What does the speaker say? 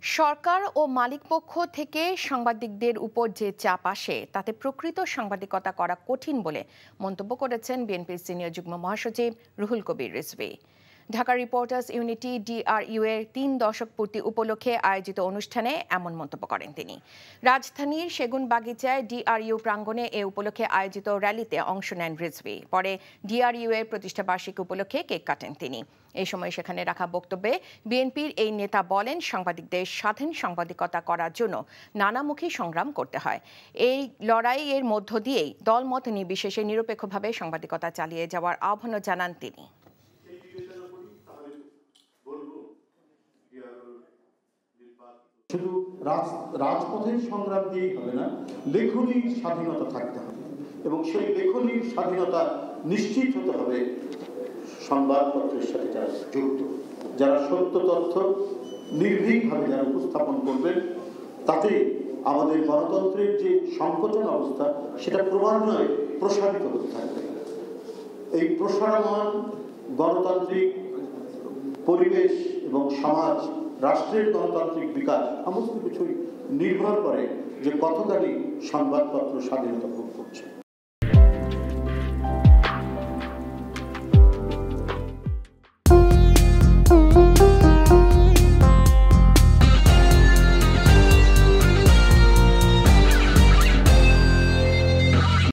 সরকার ও মালিকপক্ষ থেকে সাংবাদিকদের উপর যে চাপ আসে তাতে প্রকৃত সাংবাদিকতা করা কঠিন বলে মন্তব্য করেছেন বিএনপির সিনিয়র যুগ্ম মহাসচিব Ruhul Kabir Rizvi. Dhaka reporters unity DRU এর ৩ দশক পূর্তি উপলক্ষে আয়োজিত অনুষ্ঠানে এমন মন্তব্য করেন তিনি। রাজধানীর সেগুনবাগিচায় ডিআরইউ প্রাঙ্গণে এ উপলক্ষে আয়োজিত র্যালিতে অংশ নেন রিজভী। পরে ডিআরইউ এর প্রতিষ্ঠাবার্ষিকী উপলক্ষে কেক কাটেন তিনি। এই সময় সেখানে রাখা বক্তব্যে বিএনপির এই নেতা বলেন, সাংবাদিকদের স্বাধীন সাংবাদিকতা করার জন্য নানামুখী সংগ্রাম করতে হয়। এই লড়াইয়ের মধ্য দিয়েই দলমত নির্বিশেষে নিরপেক্ষভাবে সাংবাদিকতা চালিয়ে যাওয়ার আহ্বান জানান তিনি। শুধু রাজপথের সংগ্রাম দিয়েই হবে না, লেখনীর স্বাধীনতা থাকতে হবে এবং সেই লেখনীর স্বাধীনতা নিশ্চিত হতে হবে সংবাদপত্রের সাথে যারা যুক্ত, যারা সত্য তথ্য নির্ভীকভাবে যারা উপস্থাপন করবেন, তাতে আমাদের গণতন্ত্রের যে সংকোচন অবস্থা সেটা ক্রমান্বয়ে প্রসারিত হতে থাকবে। এই প্রসারমান গণতান্ত্রিক পরিবেশ এবং সমাজ, রাষ্ট্রের গণতান্ত্রিক বিকাশ সমস্ত কিছুই নির্ভর করে যে কতখানি সংবাদপত্র স্বাধীনতা ভোগ করছে।